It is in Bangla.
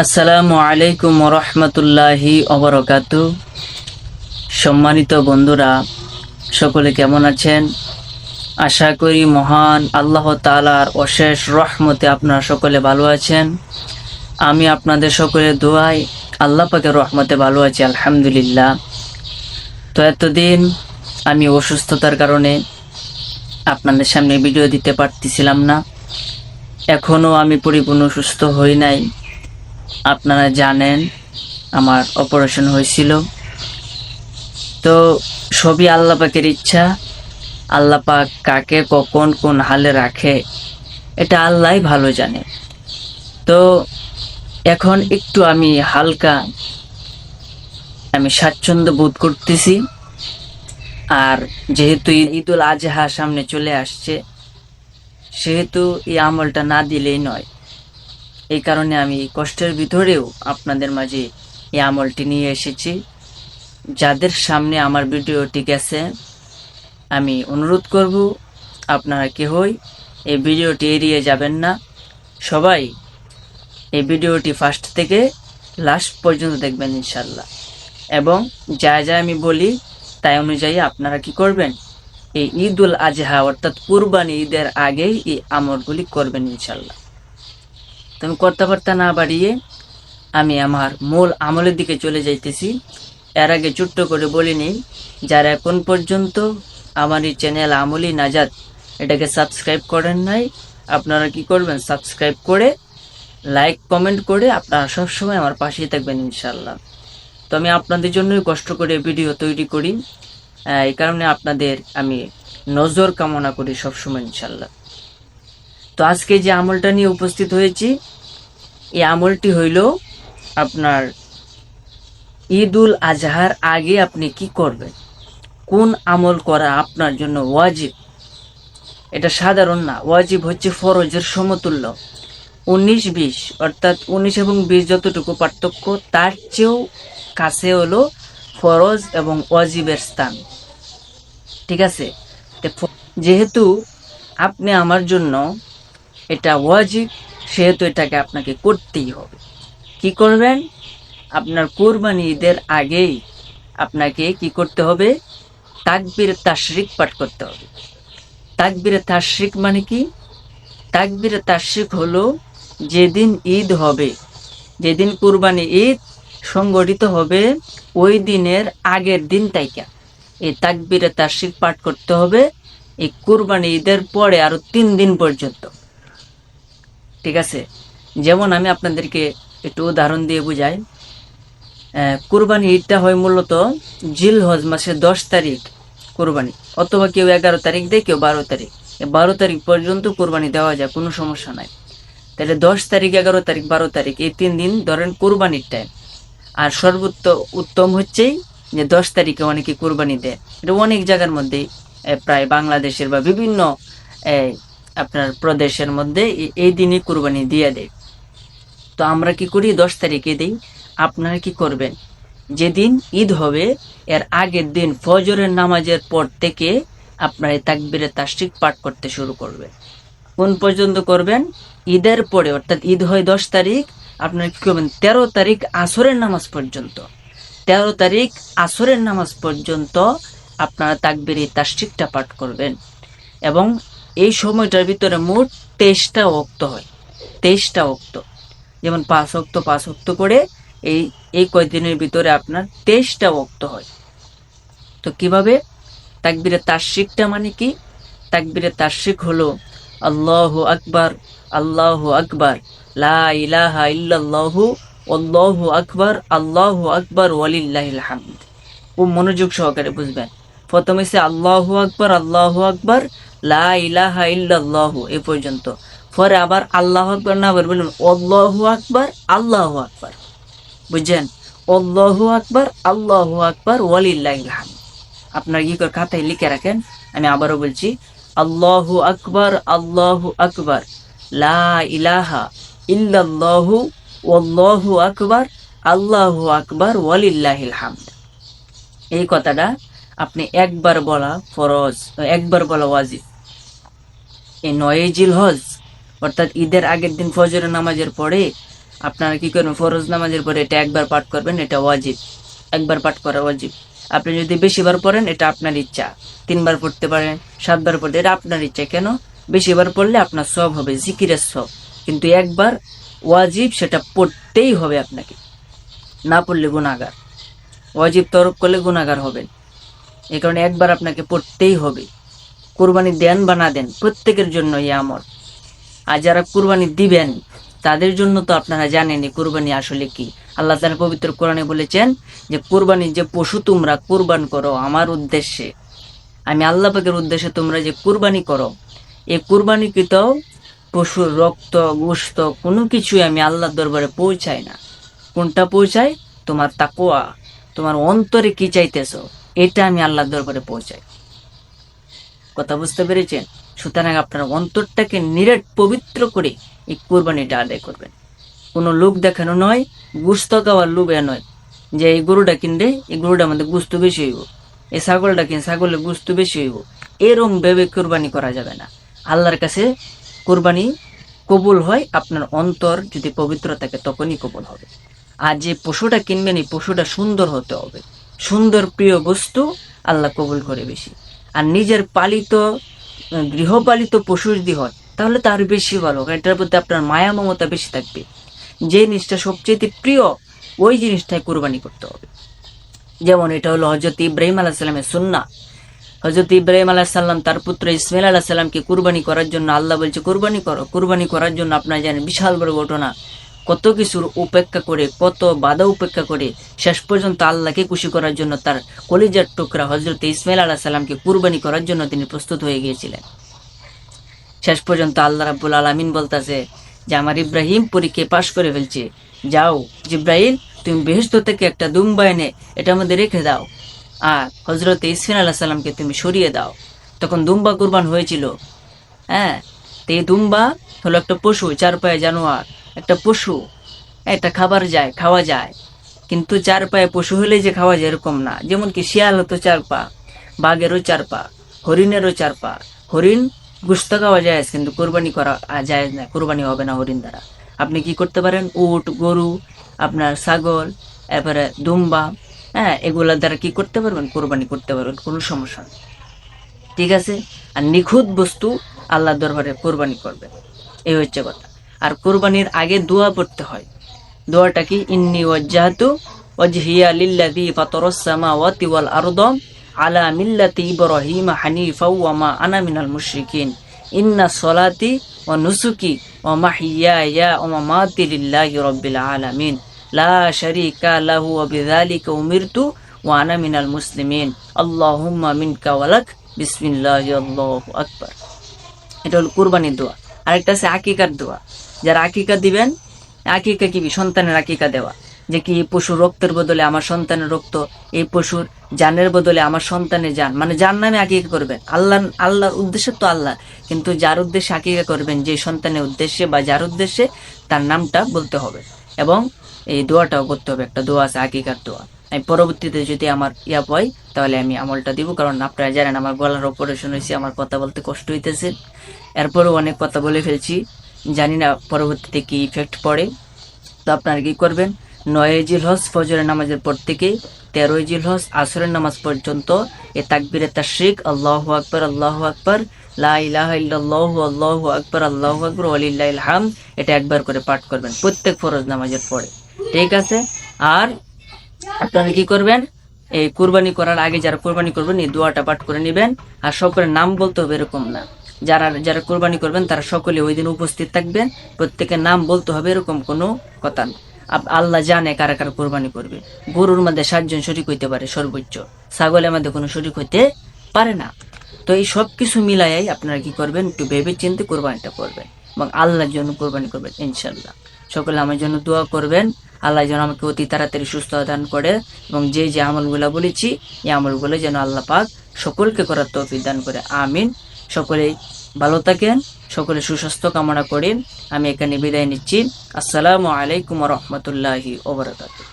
আসসালামু আলাইকুম রহমতুল্লাহি অবরকাতু। সম্মানিত বন্ধুরা, সকলে কেমন আছেন? আশা করি মহান আল্লাহ তাআলার অশেষ রহমতে আপনারা সকলে ভালো আছেন। আমি আপনাদের সকলের দোয়ায় আল্লাহ পাকের রহমতে ভালো আছি, আলহামদুলিল্লাহ। তো এতদিন আমি অসুস্থতার কারণে আপনাদের সামনে ভিডিও দিতে পারতেছিলাম না। এখনও আমি পরিপূর্ণ সুস্থ হই নাই। আপনারা জানেন আমার অপারেশন হয়েছিল। তো সবই আল্লাহ পাকের ইচ্ছা। আল্লাহ পাক কাকে কখন কোন হালে রাখে এটা আল্লাহই ভালো জানে। তো এখন একটু আমি হালকা স্বাচ্ছন্দ্য বোধ করতেছি। আর যেহেতু ঈদুল আজহা সামনে চলে আসছে, সেহেতু এই আমলটা না দিলেই নয়। এই কারণে আমি কষ্টের ভিতরেও আপনাদের মাঝে এই আমলটি নিয়ে এসেছি। যাদের সামনে আমার ভিডিওটি গেছে, আমি অনুরোধ করব আপনারা কেউই এই ভিডিওটি এড়িয়ে যাবেন না। সবাই এই ভিডিওটি ফার্স্ট থেকে লাস্ট পর্যন্ত দেখবেন ইনশাল্লাহ। এবং যা যা আমি বলি তাই অনুযায়ী আপনারা কি করবেন, এই ঈদুল আজহা অর্থাৎ কুরবানি ঈদের আগেই এই আমলগুলি করবেন ইনশাল্লাহ। তো আমি কথাবার্তা না বাড়িয়ে আমি আমার মূল আমলের দিকে চলে যাইতেছি। এর আগে ছোট্ট করে বলে নিই, যারা এখন পর্যন্ত আমার এই চ্যানেল আমলি নাজাত এটাকে সাবস্ক্রাইব করেন নাই, আপনারা কি করবেন, সাবস্ক্রাইব করে লাইক কমেন্ট করে আপনারা সবসময় আমার পাশেই থাকবেন ইনশাল্লাহ। তো আমি আপনাদের জন্যই কষ্ট করে ভিডিও তৈরি করি, এই কারণে আপনাদের আমি নজর কামনা করি সবসময় ইনশাল্লাহ। তো আজকে যে আমলটা নিয়ে উপস্থিত হয়েছি, এই আমলটি হইল আপনার ঈদুল আজহার আগে আপনি কি করবেন, কোন আমল করা আপনার জন্য ওয়াজিব। এটা সাধারণ না, ওয়াজিব হচ্ছে ফরজের সমতুল্য। 19-20 অর্থাৎ 19 এবং 20 যতটুকু পার্থক্য, তার চেয়েও কাছে হলো ফরজ এবং ওয়াজিবের স্থান। ঠিক আছে? যেহেতু আপনি আমার জন্য এটা ওয়াজিব, সেহেতু এটাকে আপনাকে করতেই হবে। কি করবেন? আপনার কুরবানি ঈদের আগেই আপনাকে কি করতে হবে, তাকবীর তাশরিক পাঠ করতে হবে। তাকবীর তাশরিক মানে কি? তাকবীর তাশরিক হলো যেদিন ঈদ হবে, যেদিন কুরবানি ঈদ সংগঠিত হবে, ওই দিনের আগের দিন তাইকা এই তাকবীর তাশরিক পাঠ করতে হবে এই কুরবানি ঈদের পরে আরো 3 দিন পর্যন্ত। ঠিক আছে? যেমন আমি আপনাদেরকে একটু উদাহরণ দিয়ে বুঝাই। কুরবানি ঈদটা হয় মূলত জিলহজ মাসের 10 তারিখ কুরবানি, অথবা কেউ 11 তারিখ দেয়, কেউ 12 তারিখ। 12 তারিখ পর্যন্ত কুরবানি দেওয়া যায়, কোনো সমস্যা নাই। তাহলে 10 তারিখ, 11 তারিখ, 12 তারিখ এই 3 দিন ধরেন কুরবানির টাইম। আর উত্তম হচ্ছেই যে 10 তারিখে অনেকে কুরবানি দেয়। এটা অনেক জায়গার মধ্যে, প্রায় বাংলাদেশের বা বিভিন্ন আপনার প্রদেশের মধ্যে এই দিনই কুরবানি দিয়ে দেয়। তো আমরা কি করি, 10 তারিখে দিই। আপনারা কি করবেন, যেদিন ঈদ হবে এর আগের দিন ফজরের নামাজের পর থেকে আপনারা এই তাকবীরে তাশরিক পাঠ করতে শুরু করবেন। কোন পর্যন্ত করবেন? ঈদের পরে, অর্থাৎ ঈদ হয় 10 তারিখ, আপনারা কি করবেন, 13 তারিখ আসরের নামাজ পর্যন্ত। 13 তারিখ আসরের নামাজ পর্যন্ত আপনারা তাকবীরে তাশরিকটা পাঠ করবেন। এবং এই সময়টার ভিতরে মোট 23টা ওয়াক্ত হয়। 23টা ওয়াক্ত, যেমন 5 ওয়াক্ত 5 ওয়াক্ত করে এই কয়েকদিনের ভিতরে আপনার 23টা ওয়াক্ত হয়। তো কিভাবে? তাকবীরে তাশরিকটা মানে কি? তাকবীরে তাশরিক হলো আল্লাহু আকবার, আল্লাহু আকবার, লা ইলাহা ইল্লাল্লাহু, আল্লাহু আকবার, আল্লাহু আকবার, ওয়ালিল্লাহিল হামদ। খুব মনোযোগ সহকারে বুঝবেন। প্রথমে সে আল্লাহু আকবার, আল্লাহু আকবার, লা ইলাহা ইল্লাল্লাহু এই পর্যন্ত। পরে আবার আল্লাহু আকবার না বলবেন, আল্লাহু আকবার, আল্লাহু আকবার। বুঝছেন? আল্লাহু আকবার, আল্লাহু আকবার, ওয়ালিল্লাহিল হামদ। আপনারা কি করে খাতায় লিখে রাখেন। আমি আবারও বলছি, আল্লাহু আকবার, আল্লাহু আকবার, লা ইলাহা ইল্লাল্লাহু, আল্লাহু আকবার, আল্লাহু আকবার, ওয়ালিল্লাহিল হামদ। এই কথাটা আপনি একবার বলা ফরজ, একবার বলা ওয়াজিব। এই 9 জিলহজ অর্থাৎ ঈদের আগের দিন ফজরের নামাজের পরে আপনারা কি করবেন, ফরজ নামাজের পরে এটা একবার পাঠ করবেন, এটা ওয়াজিব, একবার পাঠ করা ওয়াজিব। আপনি যদি বেশিবার পড়েন এটা আপনার ইচ্ছা, 3বার পড়তে পারেন, 7বার পড়তে, এটা আপনার ইচ্ছা। কেন? বেশিবার পড়লে আপনার সব হবে, জিকিরের সব। কিন্তু একবার ওয়াজিব, সেটা পড়তেই হবে আপনাকে, না পড়লে গুনাহগার। ওয়াজিব তরক করলে গুনাহগার হবেন। এই কারণে একবার আপনাকে পড়তেই হবে। কুরবানি দেন বা না দেন, প্রত্যেকের জন্য এই আমল। আর যারা কুরবানি দিবেন তাদের জন্য তো আপনারা জানেনই কুরবানি আসলে কি। আল্লাহ তাআলা পবিত্র কোরআনে বলেছেন যে কুরবানি, যে পশু তোমরা কুরবান করো আমার উদ্দেশ্যে, আমি আল্লাহ পাকের উদ্দেশ্যে তোমরা যে কুরবানি করো, এই কুরবানিকৃত পশুর রক্ত গোশত কোনো কিছুই আমি আল্লাহর দরবারে পৌঁছাই না। কোনটা পৌঁছায়? তোমার তাকওয়া, তোমার অন্তরে কি চাইতেছো, এটা আমি আল্লাহর দরবারে পৌঁছাই। কথা বুঝতে পেরেছেন? সুতরাং আপনার অন্তরটাকে নিরেট পবিত্র করে এই কুরবানিটা আদায় করবেন। কোনো লোক দেখানো নয়, গুস্ত খাওয়ার লোভে নয়, যে এই গরুটা কিনলে এই গরুটার মধ্যে গুস্ত বেশি হইব, এই ছাগলটা কিনে ছাগলের গুস্ত বেশি হইব, এরম ভেবে কোরবানি করা যাবে না। আল্লাহর কাছে কোরবানি কবুল হয় আপনার অন্তর যদি পবিত্র থাকে, তখনই কবুল হবে। আর যে পশুটা কিনবেন এই পশুটা সুন্দর হতে হবে, সুন্দর প্রিয় বস্তু আল্লাহ কবুল করে বেশি। আর নিজের পালিত গৃহপালিত পশু যদি হয় তাহলে তো আরো বেশি ভালো, এটার প্রতি আপনার মায়া মমতা বেশি থাকবে। যে জিনিসটা সবচেয়ে প্রিয় ওই জিনিসটাই কুরবানি করতে হবে। যেমন এটা হলো হযরত ইব্রাহিম আলাইহিস সালামের সুন্নাহ। হযরত ইব্রাহিম আলাইহিস সালাম তার পুত্র ইসমাইল আলাইহিস সালামকে কুরবানি করার জন্য আল্লাহ বলছে কুরবানি করো। কুরবানি করার জন্য আপনারা জানেন বিশাল বড় ঘটনা, কত কিছুর উপেক্ষা করে, কত বাধা উপেক্ষা করে শেষ পর্যন্ত আল্লাহকে খুশি করার জন্য তার কলিজার টুকরা হযরত ইসমাইল আলাইহিস সালামকে কুরবানি করার জন্য তিনি প্রস্তুত হয়ে গিয়েছিলেন। শেষ পর্যন্ত আল্লাহ রাব্বুল আলামিন বলতেছে যে আমার ইব্রাহিম পরীক্ষায় পাশ করে ফেলছে, যাও জিব্রাইল তুমি বেহেশত থেকে একটা দুম্বা এনে এটার মধ্যে রেখে দাও, আর হযরত ইসমাইল আলাইহিস সালামকে তুমি সরিয়ে দাও। তখন দুম্বা কুরবান হয়েছিল। হ্যাঁ, তো এই দুম্বা হলো একটা পশু, 4 পায়ে জানোয়ার, একটা পশু। এটা খাওয়া যায়, কিন্তু 4 পায়ে পশু হলে যে খাওয়া যায় এরকম না। যেমন কি শিয়াল হতো 4 পা, বাঘেরও 4 পা, হরিণেরও 4 পা। হরিণ গোশত খাওয়া যায় কিন্তু কোরবানি করা যায় না, কোরবানি হবে না হরিণ দ্বারা। আপনি কি করতে পারেন? উট, গরু, আপনার ছাগল, এরপরে দুম্বা, হ্যাঁ, এগুলা দ্বারা কি করতে পারবেন? কোরবানি করতে পারবেন, কোনো সমস্যা নেই। ঠিক আছে? আর নিখুঁত বস্তু আল্লাহর দরবারে কোরবানি করবেন, এই হচ্ছে কথা। আর কোরবানির আগে দোয়া পড়তে হয়। দোয়াটা কি? ইন্নী ওয়াজ্জাহতু ওয়াজহিয়া লিল্লাযী ফাতারাস সামাওয়াতি ওয়াল আরদা আলা মিল্লাতি ইব্রাহিম হানিফা ওয়া মা আনা মিনাল মুশরিকিন ইন্না সলাতি ওয়া নুসুকি ওয়া মাহইয়ায়া ওয়া মামাতি লিল্লাহি রাব্বিল আলামিন লা শারীকা লাহু ওয়া বিযালিকা উমিরতু ওয়া আনা মিনাল মুসলিমিন আল্লাহুম্মা মিনকা ওয়া লাক বিসমিল্লাহি আল্লাহু আকবার। এটা হলো কুরবানির দোয়া। আরেকটা আছে আকিকার দোয়া। যারা আকিকা দিবেন, আকিকা কি? সন্তানের আকিকা দেওয়া, যে কি পশুর রক্তের বদলে আমার সন্তানের রক্ত, এই পশুর জানের বদলে আমার সন্তানের জান, মানে যার নামে আকিকা করবেন। আল্লাহর উদ্দেশ্যে তো আল্লাহ, কিন্তু যার উদ্দেশ্যে আকিকা করবেন, যে সন্তানের উদ্দেশ্যে বা যার উদ্দেশ্যে, তার নামটা বলতে হবে এবং এই দোয়াটাও করতে হবে। একটা দোয়া আছে আকিকার দোয়া। আমি পরবর্তীতে যদি আমার পাই তাহলে আমি আমলটা দিব, কারণ আপনারা জানেন আমার গলার অপারেশন হয়েছে, আমার কথা বলতে কষ্ট হইতেছে। এরপরেও অনেক কথা বলে ফেলছি, জানি না পরবর্তীতে কি ইফেক্ট পড়ে। তো আপনারা কি করবেন? 9 জিলহজ ফজরের নামাজের পর থেকে 13 জিলহজ আসরের নামাজ পর্যন্ত এ তাকবীরে তাশরিক আল্লাহু আকবার আল্লাহু আকবার লা ইলাহা ইল্লাল্লাহু আল্লাহু আকবার আল্লাহু আকবার ওয়ালিল্লাহিল হামদ, এটা একবার করে পাঠ করবেন প্রত্যেক ফরজ নামাজের পরে। ঠিক আছে? আর আপনারা কি করবেন? এই কুরবানি করার আগে যারা কুরবানি করবেন এই দোয়াটা পাঠ করে নেবেন। আর সকলের নাম বলতে হবে এরকম না, যারা কুরবানি করবেন তারা সকলে ওই দিন উপস্থিত থাকবেন, প্রত্যেকের নাম বলতে হবে, এরকম কোনো কথা না। আল্লাহ জানে কারা কারা কোরবানি করবে। গরুর মধ্যে 7 জন শরীক হইতে পারে সর্বোচ্চ, ছাগলের মধ্যে কোনো শরীক হইতে পারে না। তো এই সব কিছু মিলাইয়াই আপনারা কি করবেন? একটু ভেবে চিন্তে কোরবানিটা করবেন এবং আল্লাহর জন্য কোরবানি করবেন ইনশাল্লাহ। সকলে আমার জন্য দোয়া করবেন, আল্লাহ যেন আমাকে অতি তাড়াতাড়ি সুস্থ দান করে এবং যে যে আমলগুলো বলেছি এই আমলগুলো যেন আল্লাহ পাক সকলকে করার তৌফিক দান করে। আমিন। সকলেই ভালো থাকেন, সকলে সুস্বাস্থ্য কামনা করেন। আমি এখানে বিদায় নিচ্ছি। আসসালামু আলাইকুম ওয়া রাহমাতুল্লাহি ওয়া বারাকাতুহু।